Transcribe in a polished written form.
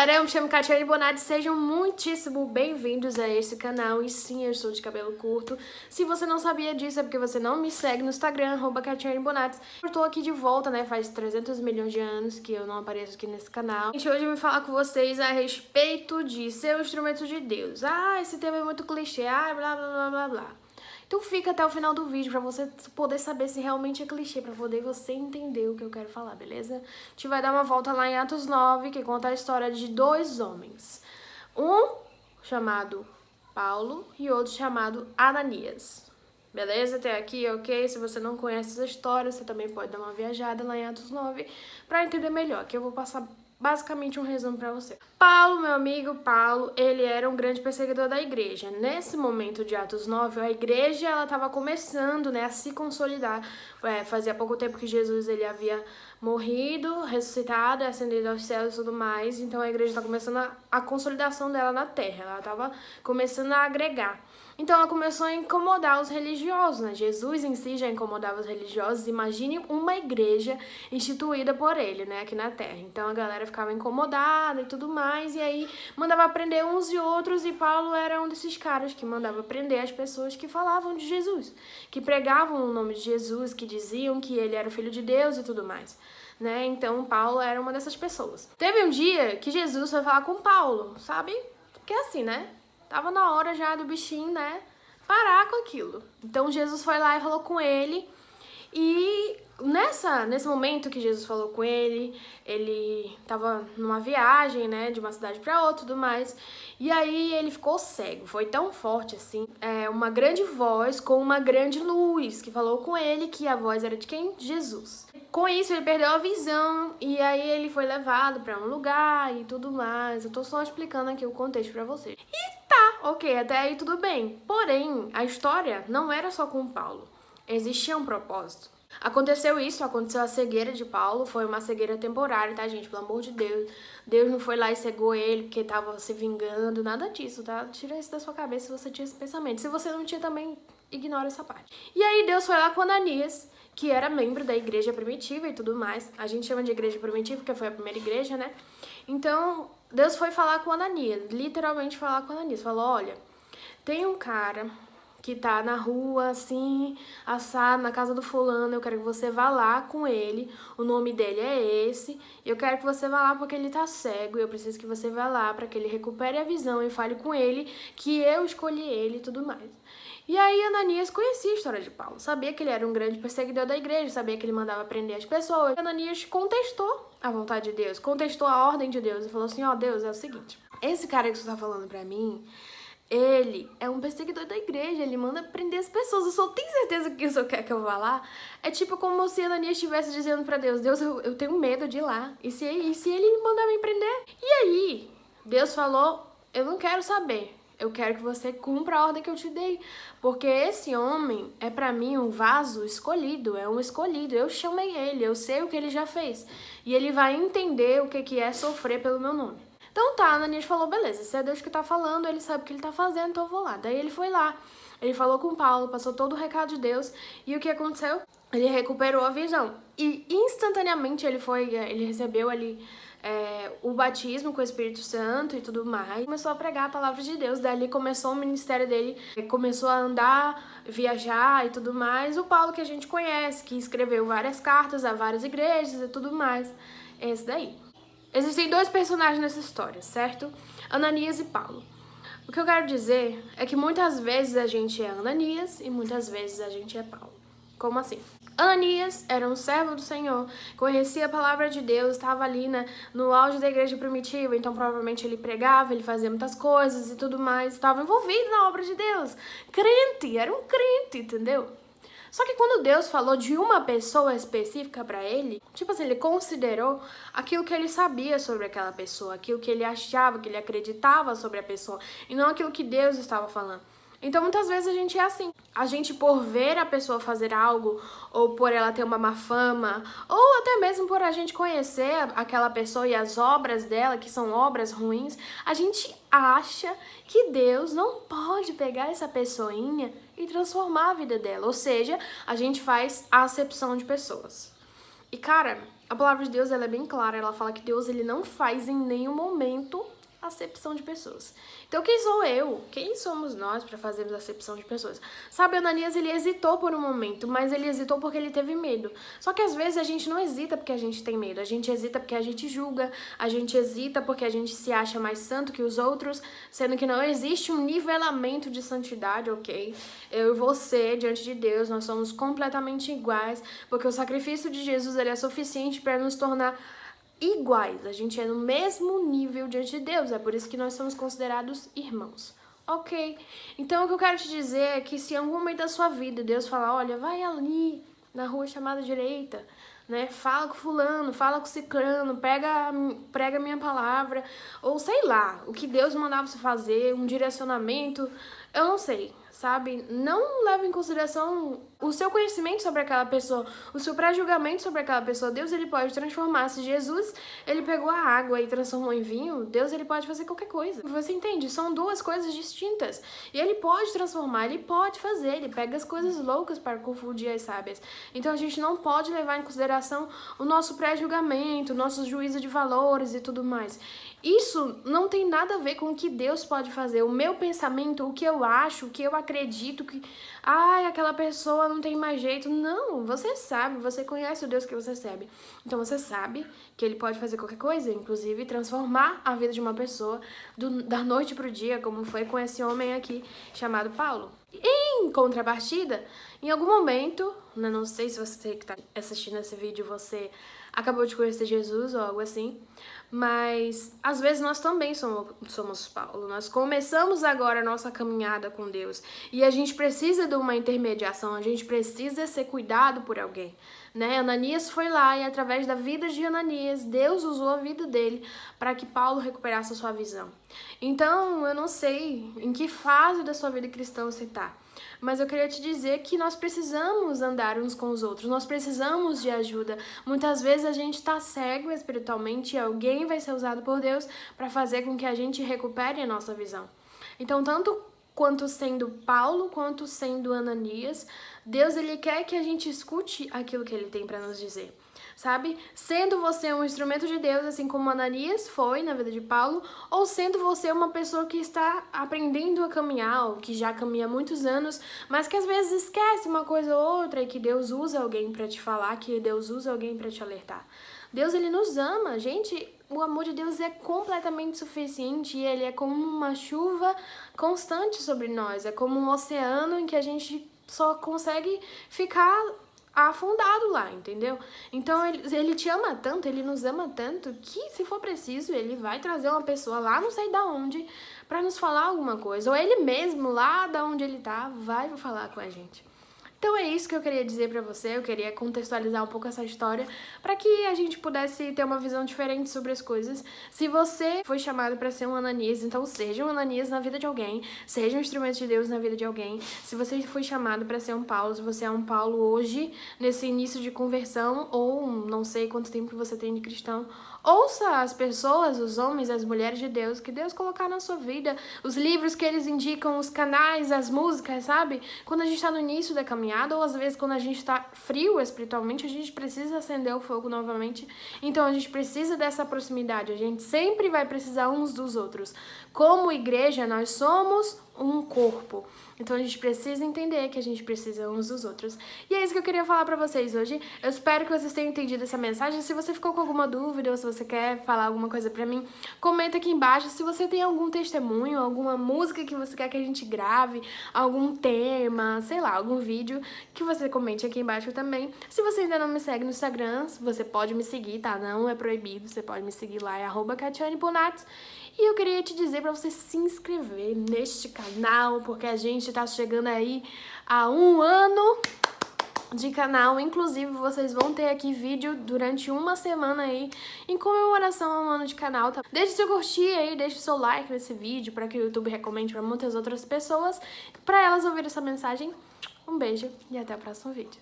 galera, eu me chamo Catiane Bonatti, sejam muitíssimo bem-vindos a esse canal. E sim, eu estou de cabelo curto. Se você não sabia disso, é porque você não me segue no Instagram, @Catiane Bonatti. Eu estou aqui de volta, né, faz 300 milhões de anos que eu não apareço aqui nesse canal. Gente, hoje eu vim falar com vocês a respeito de ser o instrumento de Deus. Esse tema é muito clichê, blá, blá, blá, blá, blá. Então fica até o final do vídeo pra você poder saber se realmente é clichê, pra poder você entender o que eu quero falar, beleza? A gente vai dar uma volta lá em Atos 9, que conta a história de dois homens. Um chamado Paulo e outro chamado Ananias. Beleza? Até aqui, ok? Se você não conhece essa história, você também pode dar uma viajada lá em Atos 9 pra entender melhor, que eu vou passar basicamente um resumo pra você. Paulo, meu amigo Paulo, ele era um grande perseguidor da igreja. Nesse momento de Atos 9, a igreja ela estava começando, né, a se consolidar. Fazia pouco tempo que Jesus ele havia morrido, ressuscitado, ascendido aos céus e tudo mais. Então a igreja está começando a consolidação dela na terra. Ela estava começando a agregar. Então ela começou a incomodar os religiosos, né? Jesus em si já incomodava os religiosos. Imagine uma igreja instituída por ele, né, aqui na terra. Então a galera ficava incomodada e tudo mais, e aí mandava prender uns e outros, e Paulo era um desses caras que mandava prender as pessoas que falavam de Jesus, que pregavam o nome de Jesus, que diziam que ele era o Filho de Deus e tudo mais, né? Então Paulo era uma dessas pessoas. Teve um dia que Jesus foi falar com Paulo, sabe? Porque assim, né? Tava na hora já do bichinho, né, parar com aquilo. Então Jesus foi lá e falou com ele. E nesse momento que Jesus falou com ele tava numa viagem, né, de uma cidade para outra e tudo mais. E aí ele ficou cego. Foi tão forte assim, uma grande voz com uma grande luz que falou com ele, que a voz era de quem? Jesus. Com isso ele perdeu a visão e aí ele foi levado para um lugar e tudo mais. Eu tô só explicando aqui o contexto para vocês. Ok, até aí tudo bem. Porém, a história não era só com Paulo. Existia um propósito. Aconteceu a cegueira de Paulo. Foi uma cegueira temporária, tá, gente? Pelo amor de Deus. Deus não foi lá e cegou ele porque tava se vingando. Nada disso, tá? Tira isso da sua cabeça se você tinha esse pensamento. Se você não tinha, também ignora essa parte. E aí Deus foi lá com Ananias, que era membro da igreja primitiva e tudo mais. A gente chama de igreja primitiva porque foi a primeira igreja, né? Então, Deus foi falar com Ananias, literalmente falar com Ananias. Falou, olha, tem um cara que tá na rua, assim, assado, na casa do fulano, eu quero que você vá lá com ele, o nome dele é esse, e eu quero que você vá lá porque ele tá cego, e eu preciso que você vá lá para que ele recupere a visão e fale com ele que eu escolhi ele e tudo mais. E aí Ananias conhecia a história de Paulo, sabia que ele era um grande perseguidor da igreja, sabia que ele mandava prender as pessoas. Ananias contestou a vontade de Deus, contestou a ordem de Deus e falou assim, Deus, é o seguinte, esse cara que você tá falando pra mim, ele é um perseguidor da igreja, ele manda prender as pessoas, eu só tenho certeza que o senhor quer que eu vá lá? É tipo como se Ananias estivesse dizendo pra Deus, eu tenho medo de ir lá, e se ele mandar me prender? E aí, Deus falou, eu não quero saber. Eu quero que você cumpra a ordem que eu te dei, porque esse homem é pra mim um vaso escolhido, é um escolhido, eu chamei ele, eu sei o que ele já fez, e ele vai entender o que é sofrer pelo meu nome. Então tá, Ananias falou, beleza, se é Deus que tá falando, ele sabe o que ele tá fazendo, então eu vou lá. Daí ele foi lá, ele falou com Paulo, passou todo o recado de Deus, e o que aconteceu? Ele recuperou a visão, e instantaneamente ele recebeu ali o batismo com o Espírito Santo e tudo mais. Começou a pregar a palavra de Deus, dali começou o ministério dele, começou a andar, viajar e tudo mais. O Paulo que a gente conhece, que escreveu várias cartas a várias igrejas e tudo mais, esse daí. Existem dois personagens nessa história, certo? Ananias e Paulo. O que eu quero dizer é que muitas vezes a gente é Ananias e muitas vezes a gente é Paulo. Como assim? Ananias era um servo do Senhor, conhecia a palavra de Deus, estava ali, né, no auge da igreja primitiva, então provavelmente ele pregava, ele fazia muitas coisas e tudo mais, estava envolvido na obra de Deus. Crente, era um crente, entendeu? Só que quando Deus falou de uma pessoa específica para ele, tipo assim, ele considerou aquilo que ele sabia sobre aquela pessoa, aquilo que ele achava, que ele acreditava sobre a pessoa, e não aquilo que Deus estava falando. Então, muitas vezes a gente é assim. A gente, por ver a pessoa fazer algo, ou por ela ter uma má fama, ou até mesmo por a gente conhecer aquela pessoa e as obras dela, que são obras ruins, a gente acha que Deus não pode pegar essa pessoinha e transformar a vida dela. Ou seja, a gente faz a acepção de pessoas. E, cara, A palavra de Deus, ela é bem clara, ela fala que Deus, ele não faz em nenhum momento acepção de pessoas. Então, quem sou eu? Quem somos nós para fazermos acepção de pessoas? Sabe, Ananias, ele hesitou por um momento, mas ele hesitou porque ele teve medo. Só que às vezes a gente não hesita porque a gente tem medo, a gente hesita porque a gente julga, a gente hesita porque a gente se acha mais santo que os outros, sendo que não existe um nivelamento de santidade, ok? Eu e você, diante de Deus, nós somos completamente iguais, porque o sacrifício de Jesus, ele é suficiente para nos tornar iguais, a gente é no mesmo nível diante de Deus, é por isso que nós somos considerados irmãos, ok? Então o que eu quero te dizer é que se em algum momento da sua vida Deus falar, olha, vai ali na rua chamada direita, né, fala com fulano, fala com ciclano, prega minha palavra, ou sei lá, o que Deus mandava você fazer, um direcionamento, eu não sei, sabe? Não leva em consideração o seu conhecimento sobre aquela pessoa, o seu pré-julgamento sobre aquela pessoa. Deus, ele pode transformar. Se Jesus, ele pegou a água e transformou em vinho, Deus, ele pode fazer qualquer coisa. Você entende? São duas coisas distintas. E ele pode transformar, ele pode fazer, ele pega as coisas loucas para confundir as sábias. Então a gente não pode levar em consideração o nosso pré-julgamento, o nosso juízo de valores e tudo mais. Isso não tem nada a ver com o que Deus pode fazer. O meu pensamento, o que eu acho, o que eu acredito, que aquela pessoa não tem mais jeito. Não, você sabe, você conhece o Deus que você serve. Então você sabe que ele pode fazer qualquer coisa, inclusive transformar a vida de uma pessoa da noite pro dia, como foi com esse homem aqui chamado Paulo. Em contrapartida, em algum momento, não sei se você que está assistindo esse vídeo, você acabou de conhecer Jesus ou algo assim, mas às vezes nós também somos Paulo. Nós começamos agora a nossa caminhada com Deus e a gente precisa de uma intermediação, a gente precisa ser cuidado por alguém, né? Ananias foi lá e através da vida de Ananias, Deus usou a vida dele para que Paulo recuperasse a sua visão. Então, eu não sei em que fase da sua vida cristã você está, mas eu queria te dizer que nós precisamos andar uns com os outros, nós precisamos de ajuda. Muitas vezes a gente está cego espiritualmente e alguém vai ser usado por Deus para fazer com que a gente recupere a nossa visão. Então, tanto quanto sendo Paulo, quanto sendo Ananias, Deus, ele quer que a gente escute aquilo que ele tem para nos dizer. Sabe? Sendo você um instrumento de Deus, assim como Ananias foi na vida de Paulo, ou sendo você uma pessoa que está aprendendo a caminhar, ou que já caminha há muitos anos, mas que às vezes esquece uma coisa ou outra e que Deus usa alguém para te falar, que Deus usa alguém para te alertar. Deus, ele nos ama, gente. O amor de Deus é completamente suficiente e ele é como uma chuva constante sobre nós, é como um oceano em que a gente só consegue ficar afundado lá, entendeu? Então ele te ama tanto, ele nos ama tanto que se for preciso ele vai trazer uma pessoa lá não sei da onde para nos falar alguma coisa, ou ele mesmo lá da onde ele tá vai falar com a gente. Então é isso que eu queria dizer pra você, eu queria contextualizar um pouco essa história para que a gente pudesse ter uma visão diferente sobre as coisas. Se você foi chamado para ser um Ananias, então seja um Ananias na vida de alguém, seja um instrumento de Deus na vida de alguém. Se você foi chamado para ser um Paulo, se você é um Paulo hoje, nesse início de conversão, ou não sei quanto tempo que você tem de cristão, ouça as pessoas, os homens, as mulheres de Deus, que Deus colocar na sua vida, os livros que eles indicam, os canais, as músicas, sabe? Quando a gente tá no início da caminhada, ou às vezes quando a gente tá frio espiritualmente, a gente precisa acender o fogo novamente. Então a gente precisa dessa proximidade, a gente sempre vai precisar uns dos outros. Como igreja, nós somos um corpo. Então a gente precisa entender que a gente precisa uns dos outros. E é isso que eu queria falar pra vocês hoje. Eu espero que vocês tenham entendido essa mensagem. Se você ficou com alguma dúvida ou se você quer falar alguma coisa pra mim, comenta aqui embaixo. Se você tem algum testemunho, alguma música que você quer que a gente grave, algum tema, sei lá, algum vídeo, que você comente aqui embaixo também. Se você ainda não me segue no Instagram, você pode me seguir, tá? Não é proibido, você pode me seguir lá, é @KatianeBonatos. E eu queria te dizer pra você se inscrever neste canal, porque a gente tá chegando aí a 1 ano de canal. Inclusive, vocês vão ter aqui vídeo durante uma semana aí em comemoração a 1 ano de canal, tá? Deixe seu curtir aí, deixe seu like nesse vídeo para que o YouTube recomende para muitas outras pessoas, para elas ouvirem essa mensagem. Um beijo e até o próximo vídeo.